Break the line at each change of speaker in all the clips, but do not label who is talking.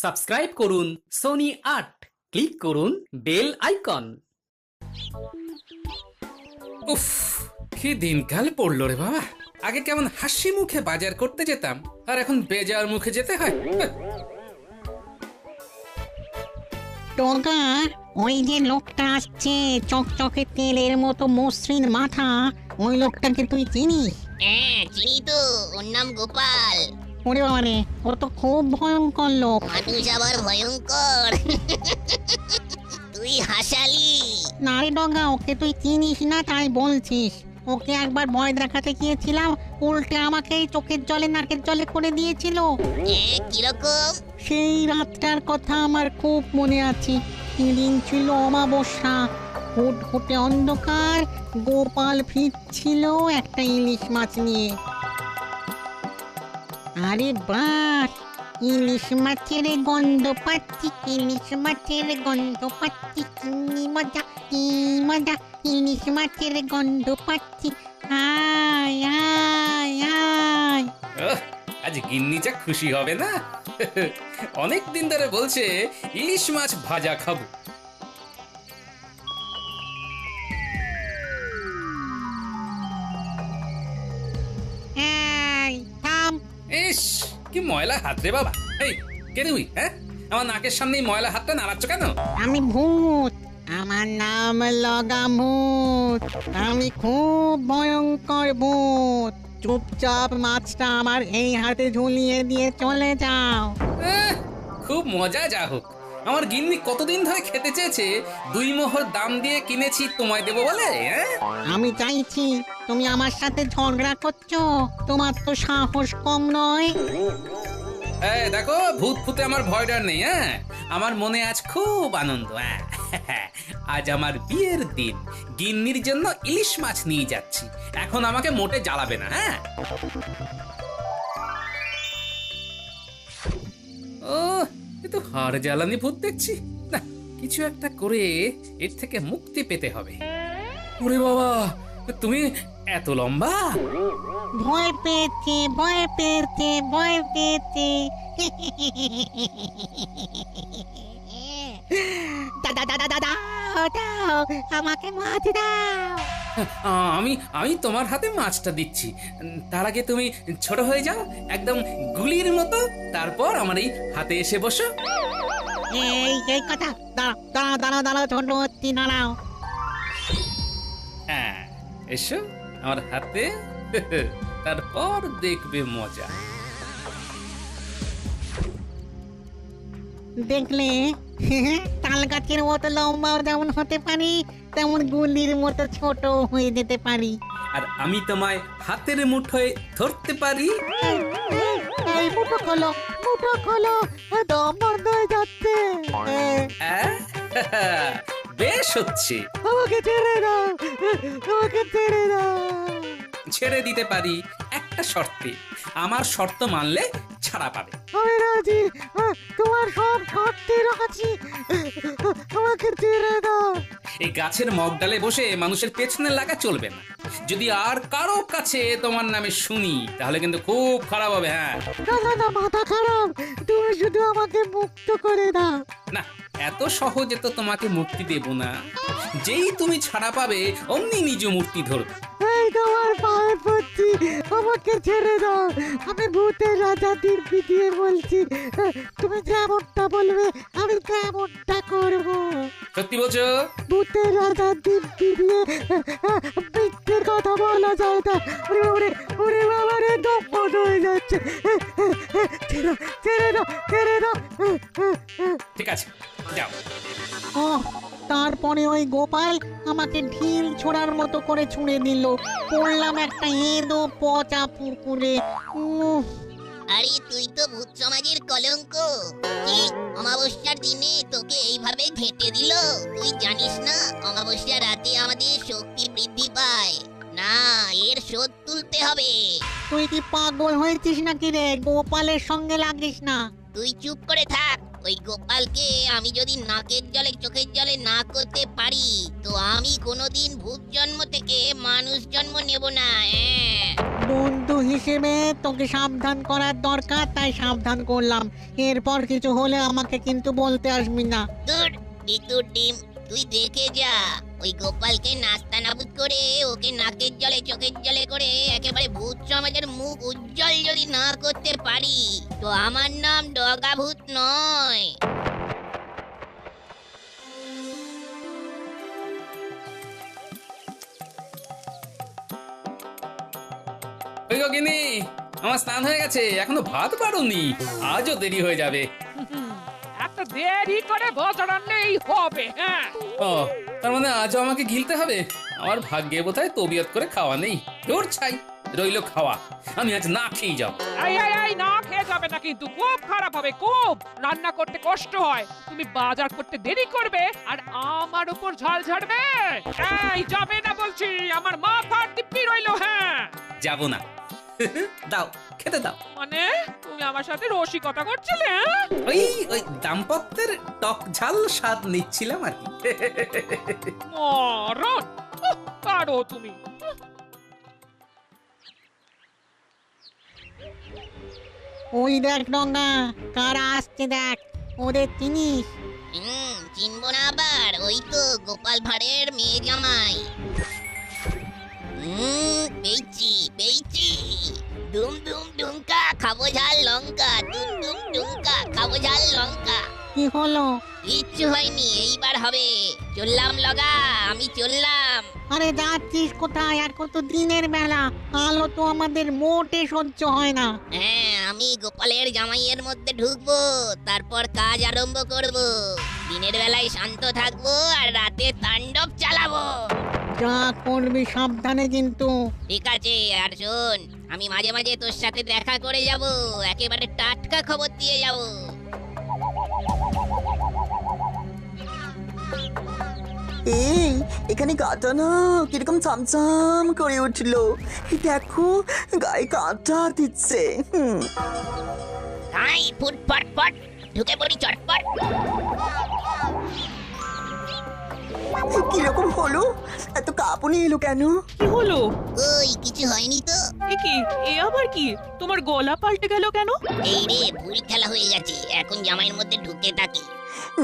Subscribe করুন Sony ৮, click করুন bell icon.
উফ, কি দিনকাল পড়লো রে বাবা। আগে কেমন হাসি মুখে বাজার করতে যেতাম, আর এখন বেজার মুখে যেতে হয়।
টগা, ওই যে লোকটা আসছে চকচকে তেলের মতো মসৃণ মাথা, ওই লোকটাকে তুই চিনিস?
হ্যাঁ চিনি তো, ওর নাম গোপাল।
ওরে বাবারে, ও তো খুব ভয়ঙ্কর লোক।
মানুষ আবার ভয়ঙ্কর। তুই হাসালি।
না রে ডগা, ওকে তুই চিনিস না তাই বলছিস। ওকে একবার ভয় দেখাতে গিয়েছিলাম, উল্টে আমাকেই চোখের জলে নাকের জলে করে দিয়েছিল।
কিরকম?
সেই রাতটার কথা আমার খুব মনে আছে। সেদিন ছিল অমাবস্যা, ফুটফুটে অন্ধকার। গোপাল ফিরছিল একটা ইলিশ মাছ নিয়ে। আরে বাস, ইলিশ মাছের গন্ধ পাচ্ছি, ইলিশ মাছের গন্ধ পাচ্ছি, কি মজা কি মজা, ইলিশ মাছের গন্ধ পাচ্ছি, আয় আয় আয়।
আজ গিন্নি যা খুশি হবে না। অনেক দিন ধরে বলছে ইলিশ মাছ ভাজা খাবো।
এই থাম।
ইস, কি ময়লা হাত রে বাবা। এই কে তুই? হ্যাঁ, আমার নাকের সামনে ময়লা হাতটা নাড়াচ্ছ কেন?
আমি ভূত, আমার নাম লগামুত। আমি খুব ভয়ঙ্কর ভূত। চুপচাপ মাছটা আমার এই হাতে ঝুলিয়ে দিয়ে চলে যাও।
খুব মজা। যা হোক, আমার গিন্নি কতদিন ধরে খেতে চেয়েছে, 2 মোহর দাম দিয়ে কিনেছি তোমায় দেবো বলে।
আমি চাইছি, তুমি আমার সাথে ঝগড়া করছো? তোমার তো সাহস কম নয়।
এই দেখো, ভূত ফুতে আমার ভয় ডর নেই। হ্যাঁ, আমার মনে আজ খুব আনন্দ। আজ আমার বিয়ের দিন, গিন্নির জন্য ইলিশ মাছ নিয়ে যাচ্ছি। এখন আমাকে মোটে জ্বালাবে না। হ্যাঁ, ও, এ তো হাড় জ্বালানি ভূত দেখছি। না, কিছু একটা করে এর থেকে মুক্তি পেতে হবে। ওরে বাবা, তুমি এত লম্বা!
ভয় পেয়েছে, ভয় পেয়েছে, ভয় পেয়েছে। দাদা দাদা দাদা, দাও আমাকে মাছ দাও।
আমি আমি তোমার হাতে মাছটা দিচ্ছি। তার আগে তুমি ছোট হয়ে যাও, একদম গুলির মতো। তারপর আমার এই হাতে এসে বসো।
এই কথা, দাঁড়াও দাঁড়াও দাঁড়াও দাঁড়াও, ছোট হচ্ছি, দাঁড়াও।
হ্যাঁ, এসো আমার হাতে। তারপর দেখবে মজা।
দেখলে, তাল গাছের মতো লম্বাও যেমন হতে পারি, তেমন গুলির মতো ছোট হয়ে যেতে পারি।
আর আমি তোমায় হাতের মুঠোয় ধরতে পারি।
এই মুঠো খোলো, মুঠো খোলো, দম বন্ধ হয়ে যাচ্ছে।
বেশ হচ্ছে।
আমাকে ছেড়ে দাও, আমাকে ছেড়ে দাও।
ছেড়ে দিতে পারি একটা শর্তে। আমার শর্ত মানলে ছাড়া পাবে।
আমি রাজি, তোমার সব শর্তে রাজি। আমাকে ছেড়ে দাও।
এই গাছের মগডালে বসে মানুষের পেছনে লাগা চলবে না। যদি আর কারো কাছে তোমার নামে শুনি, তাহলে কিন্তু খুব খারাপ হবে। হ্যাঁ,
না না না, মাথা খারাপ। তুমি শুধু আমাকে মুক্ত করে দাও।
না, এত সহজে তো তোমাকে মুক্তি দেব না। যেই তুমি ছাড়া পাবে, অমনি নিজ মূর্তি ধরবে।
এই তোমার পায়ে পড়ছি, আমাকে ছেড়ে দাও। আমি ভূতের রাজা দিব্যি দিয়ে বলছি, তুমি যেমনটা বলবে আমি তেমনটা করব।
সত্যি বলছো?
ভূতের রাজা দিব্যি দিয়ে মিথ্যে কথা বলা যায় না। ওরে ওরে ওরে বাবা রে, দম বন্ধ হয়ে যাচ্ছে। ছেড়ে ছেড়ে দাও, ছেড়ে দাও।
ঠিক আছে, যাও।
ও, তারপরে ওই গোপাল আমাকে ঢিল ছোড়ার মতো করে ছুঁড়ে দিল। পড়লাম একটা এঁদো পচা পুকুরে।
আরে তুই তো ভূত সমাজের কলঙ্ক। কি অমাবস্যার দিনে তোকে এইভাবে ঘেঁটে দিল? তুই জানিস না অমাবস্যার রাতে আমাদের শক্তি বৃদ্ধি পায়। না, এর শোধ তুলতে হবে।
তুই কি পাগল হয়েছিস নাকি রে? গোপালের সঙ্গে লাগিস না।
তুই চুপ করে থাক। ওই গোপালকে আমি যদি নাকের জলে চোখের জলে না করতে পারি, তো আমি কোনোদিন ভূত জন্ম থেকে মানুষ জন্ম নেব না।
বন্ধু হিসেবে তোকে সাবধান করার দরকার, তাই সাবধান করলাম। এরপর কিছু হলে আমাকে কিন্তু বলতে আসবি না।
তোর বিতুর ডিম, তুই দেখে যা। ওই গোপালকে নাস্তা নাবুদ করে ওকে নাকের জলে চোখের জলে করে একেবারে ভূত সমাজের মুখ উজ্জ্বল যদি না করতে পারি, তো আমার নাম ডগা ভূত নয়।
ওই গো গিন্নি, আমার স্নান হয়ে গেছে, এখনো ভাত বাড়ুনি, আজও দেরি হয়ে যাবে।
একটা দেরি করে ভোজন নেই হবে। হ্যাঁ,
ও, তার মানে আজও আমাকে গিলতে হবে? আমার ভাগ্যে বোধহয় তবিয়ত করে খাওয়া নেই। তোর ছাই রইলো খাওয়া, আমি আজ না খেয়ে যাব।
এই না খেয়ে যাবে না, কিন্তু খুব খারাপ হবে। খুব রান্না করতে কষ্ট হয়, তুমি বাজার করতে দেরি করবে আর আমার উপর ঝাল ঝাড়বে। এই যাবে না বলছি, আমার মাথার দিব্যি রইলো। হ্যাঁ,
যাব না। দাও, খেতে দাও।
মানে তুমি আমার সাথে রসিকতা করছিলে? হ্যাঁ?
ওই দাম্পত্যের টক ঝাল স্বাদ নিচ্ছিলাম আর কি।
মরণ পারো তুমি।
ওই দেখ ডঙ্গা, কারা আসছে দেখ, ওদের চিনিস?
চিনবো না আবার? ওই তো গোপাল ভাঁড়ের মেয়ে জামাই। পেয়েছি পেয়েছি। ডুম ডুম ডুমকা খাবো ঝাল লঙ্কা, ডুম ডুম ডুমকা খাবো ঝাল লঙ্কা।
কি হলো?
কিচ্ছু হয়নি, এইবার হবে। চললাম লগা, আমি চললাম।
আরে যাচ্ছিস কোথায়? আর কত দিনের বেলা, আলো তো আমাদের মোটে সহ্য হয় না।
হ্যাঁ, আমি গোপালের জামাইয়ের মধ্যে ঢুকবো, তারপর কাজ আরম্ভ করব। দিনের বেলায় শান্ত থাকবো আর রাতে তাণ্ডব চালাবো।
যা করবি সাবধানে কিন্তু।
ঠিক আছে, আর শোন, আমি মাঝে মাঝে তোর সাথে দেখা করে যাব, একেবারে টাটকা খবর দিয়ে যাব।
এই এখানে গাটা না কিরকম চামচাম করে উঠলো, দেখো গায়ে কাঁটা দিচ্ছে।
তাই ফুটফট ফট ঢুকে পড়ি চটপট।
কিরকম হলো? এত কাঁপুনি এলো কেন?
কি হলো?
ওই কিছু হয়নি তো।
এ কি? এ আবার কি? তোমার গলা পাল্টে গেল কেন?
এই রে, ভুল খেলা হয়ে গেছে, এখন জামাইয়ের মধ্যে ঢুকে থাকি।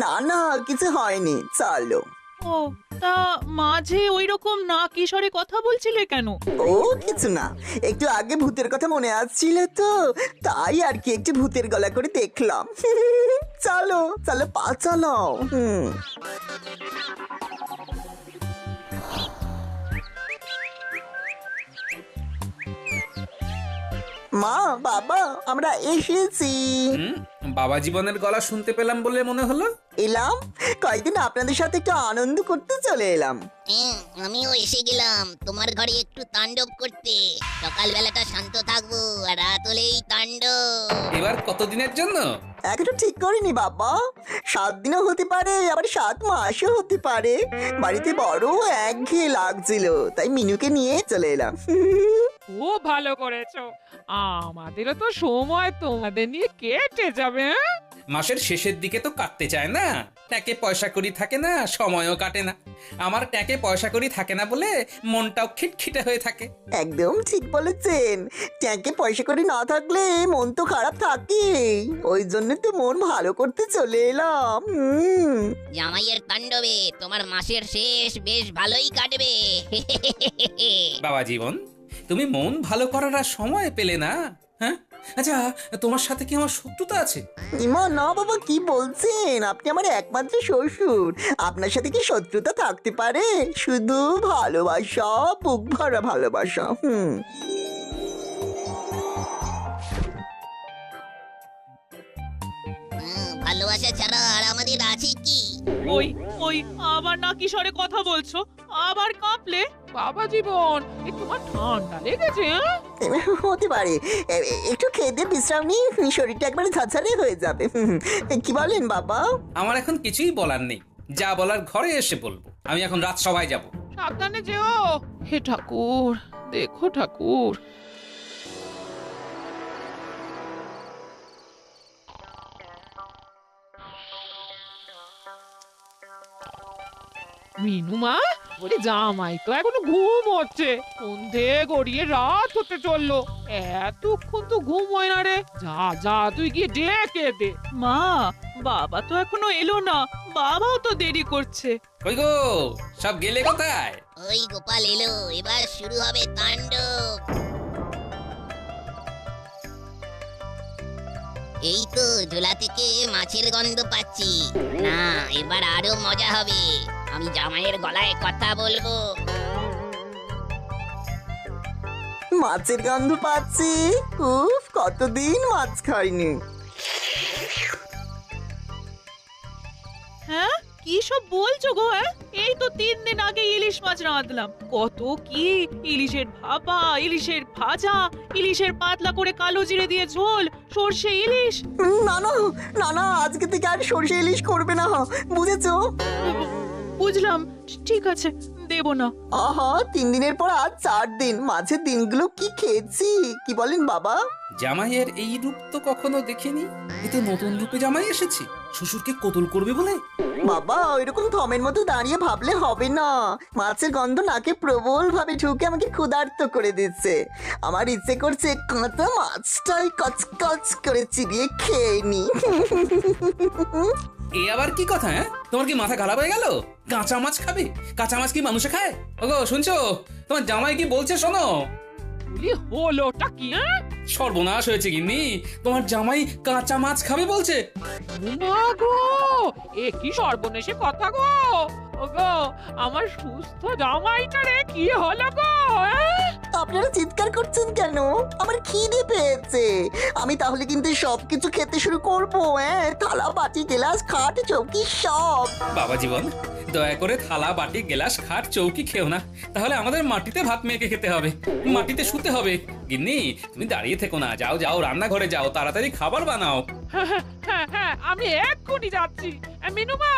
না না, কিছু হয়নি, চলো।
ও, তা মাঝে ওই রকম না কিশোরে কথা বলছিলে কেন?
ও কিছু না, একটু আগে ভূতের কথা মনে আসছিল তো, তাই আর কি একটু ভূতের গলা করে দেখলাম। চলো চলো, পা চালাও। মা বাবা, আমরা এসেছি।
বাবা জীবনের গলা শুনতে পেলাম বলে মনে হলো।
এলাম, কয়েকদিন আপনাদের সাথে একটু আনন্দ করতে চলে এলাম।
আমিও এসে গেলাম তোমার ঘরে একটু তাণ্ডব করতে। সকালবেলাটা শান্ত থাকবো আর রাত হলেই তাণ্ডব।
এবার কতদিনের জন্য?
এখনো ঠিক করিনি বাবা, 7 দিনও হতে পারে, আবার 7 মাসও হতে পারে। বাড়িতে বড় একঘেয়ে লাগছিল, তাই মিনুকে নিয়ে চলে এলাম।
খুব ভালো করেছো, আমাদেরও তো সময় তোমাদের নিয়ে কেটে যাবে। হ্যাঁ?
মাসের শেষের দিকে তো কাটতে চায় না, ট্যাঁকে পয়সা করি থাকে না, সময়ও কাটে না। আমার ট্যাঁকে পয়সা করি থাকে না বলে মনটাও খিটখিটে হয়ে থাকে।
একদম ঠিক বলেছেন, ট্যাঙ্কে পয়সা করে না থাকলে মন তো খারাপ থাকে, ওই জন্য তো মন ভালো করতে চলে এলাম।
জামাইয়ের তাণ্ডবে তোমার মাসের শেষ বেশ ভালোই কাটবে।
বাবা জীবন, তুমি মন ভালো করার আর সময় পেলে না? হ্যাঁ, আচ্ছা, তোমার সাথে কি আমার শত্রুতা আছে?
ইমা না বাবা, কি বলছেন? আপনি আমার একমাত্র শ্বশুর, আপনার সাথে কি শত্রুতা থাকতে পারে? শুধু ভালোবাসা, বুক ভরা ভালোবাসা।
ভালোবাসা ছাড়া আর আমাদের আছে কি?
ওই ওই আবার না কিশোরে কথা বলছো, আবার কাঁপলে?
বাবা জীবন, এ তোমার ঠান্ডা লেগেছে? হ্যাঁ?
হতে পারে, একটু খেতে বিশ্রাম নিই, শরীরটা একবারে ঝাঝারে হয়ে যাবে। কি বলেন বাবা?
আমার এখন কিছুই বলার নেই, যা বলার ঘরে এসে বলবো। আমি এখন রাত সবাই যাব।
সাবধানে যেও। হে ঠাকুর, দেখো ঠাকুর। মিনুমা, ওরে জামাই তো এখনো ঘুম হচ্ছে, সন্ধে গড়িয়ে রাত হতে চললো, এতক্ষণ তো ঘুম হয় না রে। যা যা, তুই গিয়ে ডেকে দে।
মা, বাবা তো এখনো এলো না, বাবাও তো দেরি করছে।
কই গো, সব গেলে কোথায়?
ওই গোপাল এলো, এবার শুরু হবে তাণ্ডব। এই তো ঝোলা থেকে মাছের গন্ধ পাচ্ছি। না, এবার আরো মজা হবে। আমি জামাইয়ের গলায় কথা বলবো।
মাছের গন্ধ পাচ্ছি। উফ, কতদিন মাছ খাইনি।
হ্যাঁ, কি সব বলছো গো? হ্যাঁ, এই তো 3 দিন আগে ইলিশ মাছ রাঁধলাম। কত কি, ইলিশের ভাপা, ইলিশের ভাজা, ইলিশের পাতলা করে কালো জিরে দিয়ে ঝোল, সর্ষে ইলিশ।
না না না না, আজকে থেকে আর সরষে ইলিশ করবে না, বুঝেছো?
বুঝলাম, ঠিক আছে, দেব না।
আহা, 3 দিনের পর আজ 4 দিন। মাঝের দিনগুলো কি খেয়েছি, কি বলেন বাবা?
জামাইয়ের এই রূপ তো কখনো দেখিনি। এ তো নতুন রূপে জামাই এসেছে, শ্বশুরকে কতল করবে বলে।
বাবা, ওইরকম থমের মতো দাঁড়িয়ে ভাবলে হবে না। মাছের গন্ধ নাকে প্রবল ভাবে ঢুকে আমাকে ক্ষুধার্ত করে দিচ্ছে। আমার ইচ্ছে করছে কাঁচা মাছটাই কচকচ করে চিবিয়ে খেয়ে নি।
এ আবার কি কথা? হ্যাঁ, তোমার কি মাথা খারাপ হয়ে গেল? কাঁচা মাছ খাবে? কাঁচা মাছ কি মানুষে খায়? ওগো, শুনছো? তোমার জামাই কি বলছে শোনো।
বলি হলোটা কি? হ্যাঁ,
সর্বনাশ হয়েছে গিন্নি, তোমার জামাই কাঁচা মাছ খাবে বলছে।
মা গো, এ কি সর্বনেশে কথা গো। ওগো, আমার সুস্থ জামাইটা রে, কি হলো গো? হ্যাঁ?
আপনারা চিৎকার করছেন কেন? আমার খিদে পেয়েছে। আমি তাহলে কিন্তু সবকিছু খেতে শুরু করবো। হ্যাঁ, থালা বাটি গ্লাস খাট চৌকি সব।
বাবা জীবন, দয়া করে থালা বাটি গ্লাস খাট চৌকি খেও না, তাহলে আমাদের মাটিতে ভাত মেখে খেতে হবে, মাটিতে শুতে হবে। গিন্নি, তুমি দাঁড়িয়ে থেকো না, যাও যাও, রান্নাঘরে যাও, তাড়াতাড়ি খাবার বানাও।
হ্যাঁ, আমি এক্ষুনি যাচ্ছি। মিনুমা,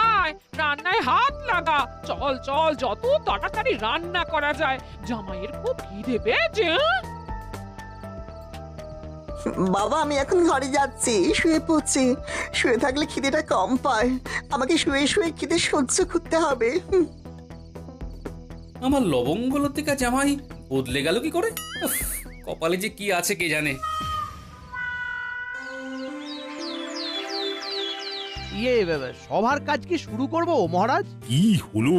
আয়, রান্নায় হাত লাগা। চল চল, যত তাড়াতাড়ি রান্না করা যায়, জামাইয়ের খুব খিদে পেয়েছে। হ্যাঁ?
বাবা, আমি এখন ঘরে যাচ্ছি, শুয়ে পড়ছি। শুয়ে থাকলে খিদেটা কম পায়। আমাকে শুয়ে শুয়ে খিদে সহ্য করতে হবে।
আমার লবঙ্গ লতিকা জামাই বদলে গেল কি করে? উফ, কপালে যে কি আছে কে জানে।
সবার কাজ কি শুরু করব মহারাজ?
কি হলো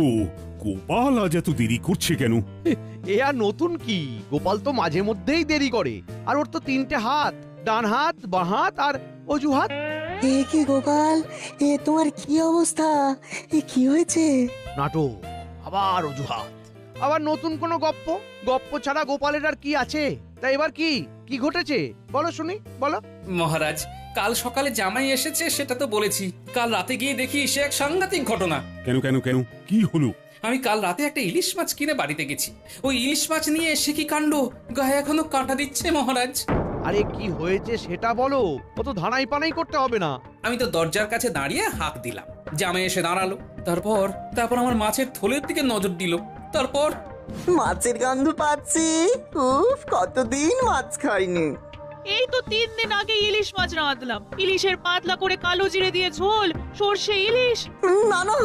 গোপাল, আজ এত দেরি করছে কেন?
এ আর নতুন কি, গোপাল তো মাঝে মধ্যেই দেরি করে। আর ওর তো 3টে হাত, ডান হাত, বাঁ হাত আর অজুহাত।
এ কি গোপাল, এ তোমার কি অবস্থা? এ কি হয়েছে?
নাটক, আবার অজুহাত, আবার নতুন কোনো গপ্প ছাড়া গোপালের আর কি আছে? তাই এবার কি কি ঘটেছে বলো শুনি, বলো।
মহারাজ, কাল সকালে জামাই এসেছে সেটা তো বলেছি, কাল রাতে গিয়ে দেখি সে এক সাংঘাতিক ঘটনা।
কেন কেন কেন, কি হলো?
আমি কাল রাতে একটা ইলিশ মাছ কিনে বাড়িতে গেছি, ওই ইলিশ মাছ নিয়ে এসে কি কাণ্ড, গায়ে এখনো কাঁটা দিচ্ছে মহারাজ।
আরে কি হয়েছে সেটা বলো, অত ধানাই পানাই করতে হবে না।
আমি তো দরজার কাছে দাঁড়িয়ে হাঁক দিলাম, জামাই এসে দাঁড়ালো, তারপর আমার মাছের থলের দিকে নজর দিল, তারপর
মাছের গন্ধ পাচ্ছি। উফ, কতদিন মাছ খাইনি।
এই তো 3 দিন আগে ইলিশ মাছ রাঁধলাম, ইলিশের পাতলা করে কালো জিরে দিয়ে ঝোল, সর্ষে ইলিশ।
না না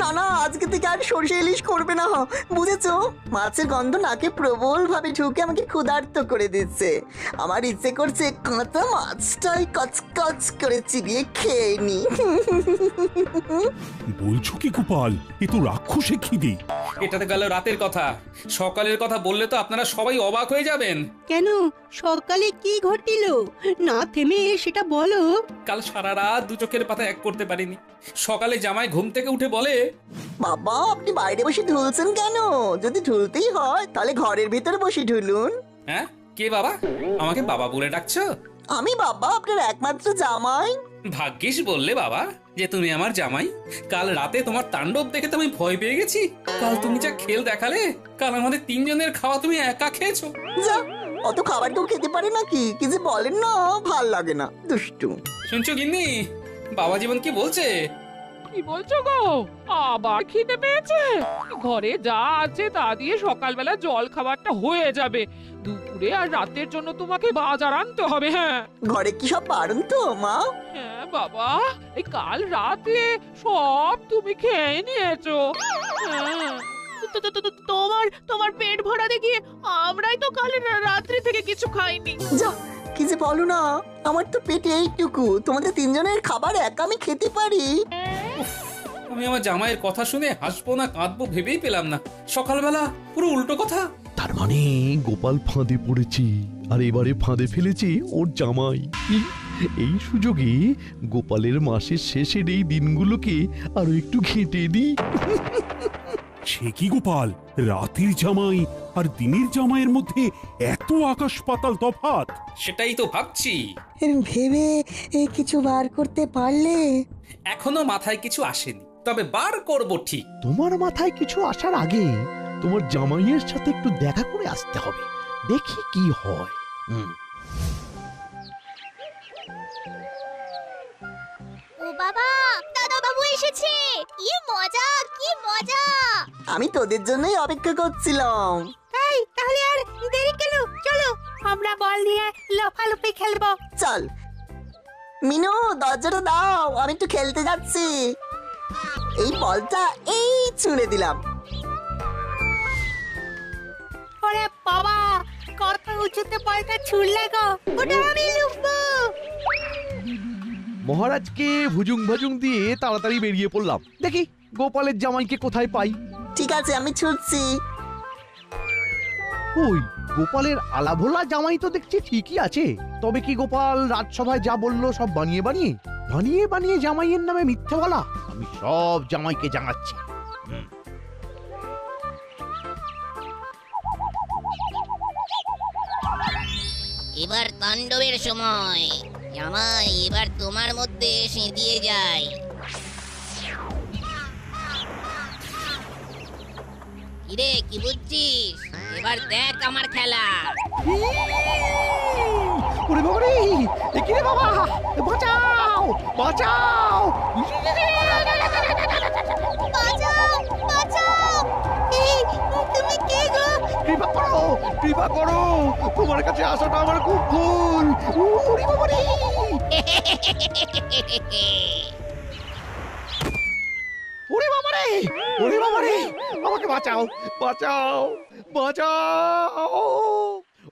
না না, আজকে থেকে আর সরষে ইলিশ করবে না, বুঝেছো? মাছের গন্ধ নাকে প্রবল ভাবে ঢুকে আমাকে ক্ষুধার্ত করে দিচ্ছে। আমার ইচ্ছে করছে কাঁচা মাছটাই কচকচ করে চিবিয়ে খেয়ে নি।
বলছো কি গোপাল, এ তো রাক্ষসে খিদে।
এটা তো গেল রাতের কথা, সকালের কথা বললে তো আপনারা সবাই অবাক হয়ে যাবেন।
কেন, সকালে কি ঘটিল না থেমে সেটা বলো।
কাল সারা রাত দু চোখের পাতা এক করতে পারিনি। সকালে জামাই ঘুম থেকে উঠে বলে,
বাবা, আপনি বাইরে বসে ঢুলছেন কেন? যদি ঢুলতেই হয় তাহলে ঘরের ভিতরে বসে ঢুলুন।
হ্যাঁ, কে বাবা? আমাকে বাবা বলে ডাকছো?
আমি বাবা, আপনার একমাত্র জামাই।
ভাগ্যিস বললে বাবা যে তুমি আমার জামাই। কাল রাতে তোমার তাণ্ডব দেখে তো আমি ভয় পেয়ে গেছি। কাল তুমি যা খেল দেখালে, কাল আমাদের 3 জনের খাওয়া তুমি একা খেয়েছো।
যা, অত খাবার কেউ খেতে পারে নাকি? কি যে বলেন না, ভাল লাগে না, দুষ্টু।
শুনছো গিন্নি, বাবা জীবন কি বলছে?
কি বলছো গো? আবার খিদে পেয়েছে? ঘরে যা আছে তা দিয়ে সকালবেলা জল খাবারটা হয়ে যাবে। দুপুরে আর রাতের জন্য তোমাকে বাজার আনতে হবে। হ্যাঁ,
ঘরে কি সব পারেন তো মা?
হ্যাঁ বাবা, এই কাল রাতে সব তুমি খেয়ে নিয়েছো।
তোমার পেট ভরা দেখি আমরাই তো কাল রাত্রি থেকে কিছু খাইনি।
যা কি যে বলো না, আমার তো পেটে এইটুকু, তোমাদের তিনজনের খাবার একা আমি খেতে পারি?
আমি আমার জামাইয়ের কথা শুনে হাসবো না কাঁদবো ভেবেই পেলাম না। সকালবেলা পুরো উল্টো কথা।
তার মানে গোপাল ফাঁদে পড়েছে, আর এবারে ফাঁদে ফেলেছে ওর জামাই। এই সুযোগে গোপালের মাসের শেষের এই দিনগুলোকে আরো একটু ঘেঁটে দিই।
সে কি গোপাল, রাতের জামাই আর দিনের জামাইয়ের মধ্যে এত আকাশ পাতাল তফাৎ?
সেটাই তো ভাবছি।
ভেবে কিছু বার করতে পারলে?
এখনো মাথায় কিছু আসেনি, তবে বার করব ঠিক।
তোমার মাথায় কিছু আসার আগে তোমার জামাইয়ের সাথে একটু দেখা করে আসতে হবে, দেখি কি হয়।
ও বাবা, দাদা বাবু এসেছে! কি মজা, কি মজা!
আমি তোদের জন্যই অপেক্ষা করছিলাম।
এই তাহলে আর দেরি কেন, চলো আমরা বল নিয়ে লাফালাফি খেলবো।
চল মিনু, দরজাটা দাও, আমি একটু খেলতে যাচ্ছি। এই বলটা এই ছুঁড়ে দিলাম।
ওরে বাবা, কত উঁচুতে বলটা ছুড়লে গো, ওটা আমি লুফবো।
মহারাজকে ভুজুং ভাজুং দিয়ে তাড়াতাড়ি বেরিয়ে পড়লাম, দেখি গোপালের জামাইকে কোথায় পাই।
ঠিক আছে, আমি ছুটছি।
ওই গোপালের আলাভোলা জামাই তো দেখছি ঠিকই আছে, তবে কি গোপাল রাজসভায় যা বললো সব বানিয়ে বানিয়ে বানিয়ে বানিয়ে জামাইয়ের নামে মিথ্যে বলা? আমি সব জামাইকে জানাচ্ছি।
এবার তাণ্ডবের সময়। জামাই, এবার তোমার মধ্যে সেঁধিয়ে যায়। কিরে, কি বুঝছিস? এবার দেখ আমার খেলা।
ওরে বাবা রে, এ কি রে বাবা, বাঁচাও বাঁচাও!
বাঁচাও, বাঁচাও!
এই তুমি কে গো?
কৃপা করো, কৃপা করো, তোমার কাছে আসাটা আমার খুব ভুল। ওরে বাবা রে! ওরে বাবা রে, ওরে বাবা রে, আমাকে বাঁচাও বাঁচাও বাঁচাও!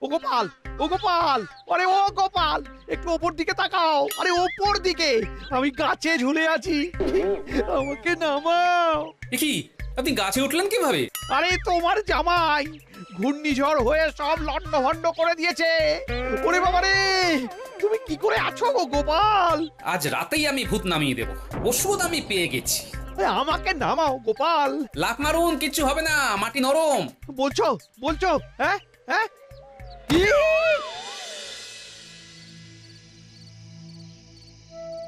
ও গোপাল, ও গোপাল, আরে ও গোপাল, একটু ওপর দিকে তাকাও। আরে ওপর দিকে, আমি গাছে ঝুলে আছি, আমাকে নামাও।
এ কি, আপনি গাছে উঠলেন কিভাবে?
আরে তোমার জামাই ঘূর্ণিঝড় হয়ে সব লন্ডভন্ড করে দিয়েছে। ওরে বাবা রে, তুমি কি করে আছো গো গোপাল?
আজ রাতেই আমি ভূত নামিয়ে দেব, ওষুধ আমি পেয়ে গেছি।
আমাকে নামাও গোপাল।
লাফ মারুন, কিচ্ছু হবে না, মাটি নরম।
বলছো বলছো? হ্যাঁ হ্যাঁ,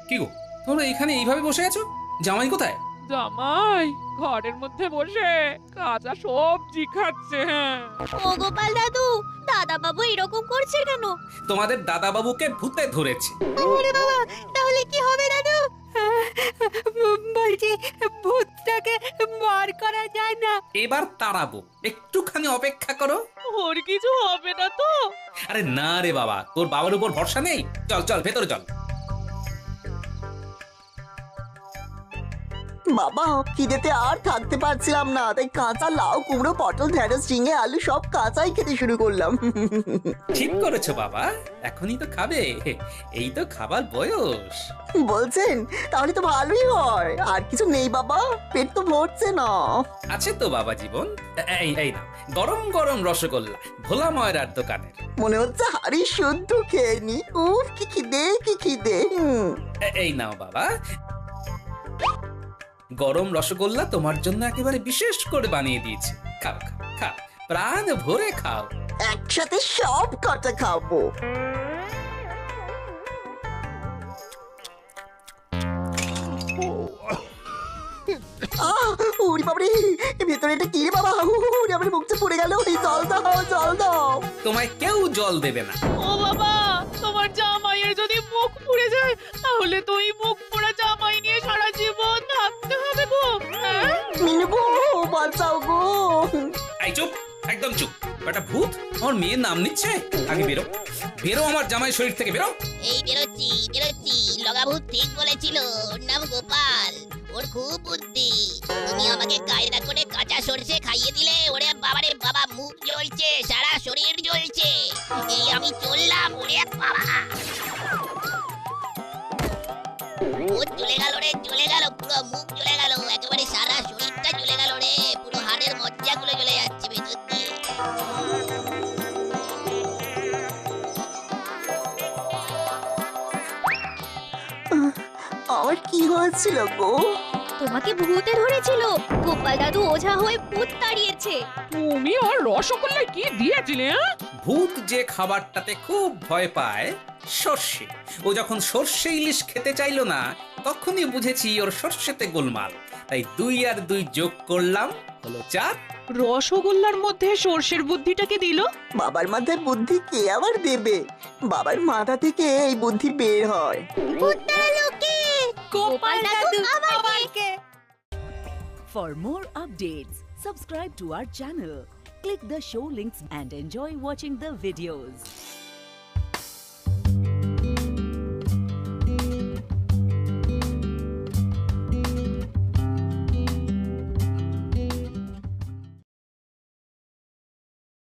কি গো, তোমরা এখানে এইভাবে বসে আছো? জামাই কোথায়?
জামাই ঘরের মধ্যে বসে কাঁচা সবজি খাচ্ছে।
ও গোপাল দাদু, দাদা বাবু এরকম করছে কেন?
তোমাদের দাদা বাবুকে ভূতে ধরেছে।
ওরে বাবা, তাহলে কি হবে দাদু? বলছি ভূতটাকে বার করা যায় না?
এবার তাড়াবো, একটুখানি অপেক্ষা করো।
ওর কিছু হবে না তো?
আরে না রে বাবা, তোর বাবার উপর ভরসা নেই? চল চল, ভেতরে চল।
বাবা, খিদেতে আর থাকতে পারছিলাম না, তাই কাঁচা লাউ, কুমড়ো, পটল, ঢেঁড়স, ঝিঙে, আলু সব কাঁচাই খেতে শুরু করলাম।
ঠিক করেছো বাবা, এখনই তো খাবে, এই তো খাবার বয়স।
বলছেন? তাহলে তো ভালোই হয়। আর কিছু নেই বাবা, পেট তো ভরছে না।
আছে তো বাবা জীবন, এই এই না, গরম গরম রসগোল্লা, ভোলা ময়রার দোকানের।
মনে হচ্ছে হাড়ি শুদ্ধ খেয়ে নি। উফ, কি খিদে, কি খিদে।
এই নাও বাবা, গরম রসগোল্লা তোমার জন্য একেবারে বিশেষ করে বানিয়ে দিয়েছি। খাও খাও খাও, প্রাণ ভরে খাও।
একসাথে সব কটা খাবো। উড়ি বাবারে, ভেতরে এটা কি রে বাবা? উড়ি আমার মুখটা পড়ে গেল। জল দাও, জল দাও।
তোমায় কেউ জল দেবে না।
ও বাবা, তোমার জামাইয়ের যদি মুখ পুড়ে যায়, তাহলে তো এই মুখ পোড়া জামাই নিয়ে সারা জীবন থাকতে হবে গো।
মিনু গো, বাঁচাও গো।
এই চুপ, একদম চুপ। একটা ভূত আমার মেয়ের নাম নিচ্ছে। আগে বেরো, বেরো আমার জামাই শরীর থেকে, বেরো।
এই বেরোচ্ছি, বেরোচ্ছি। লগাভূত ঠিক বলেছিল, ওর নাম গোপাল, ওর খুব বুদ্ধি। তুমি আমাকে আমাকে কায়দা করে কাঁচা সরষে খাইয়ে দিলে ওরে বাবারে বাবা, মুখ জ্বলছে, সারা শরীর জ্বলছে। এই আমি চললাম, ওরে বাবা। মুখ জ্বলে গেল রে, জ্বলে গেল, পুরো মুখ জ্বলে গেল, একেবারে সারা শরীরটা জ্বলে গেল রে, পুরো হাড়ের মজ্জাগুলো জ্বলে যাচ্ছে ভেতর দিয়ে।
আমার কি হয়েছিল গো?
তোমাকে ভূতে ধরেছিল, গোপাল দাদু ওঝা হয়ে ভূত তাড়িয়েছে।
তুমি ওর রসগোল্লায় কি দিয়েছিলে? হ্যাঁ?
ভূত যে খাবারটাতে খুব ভয় পায়, সর্ষে। ও যখন সর্ষে ইলিশ খেতে চাইলো না, তখনই বুঝেছি ওর সর্ষেতে গোলমাল। তাই 2 আর 2 যোগ করলাম, হলো 4।
রসগোল্লার মধ্যে সর্ষের বুদ্ধিটাকে দিল।
বাবার মাথায় বুদ্ধি কে আবার দেবে? বাবার মাথা থেকে এই বুদ্ধি বের হয়।
ভূত তাড়ালো কে? গোপাল দাদু আমাকে।
For more updates, subscribe to our channel, click the show links and enjoy watching the videos.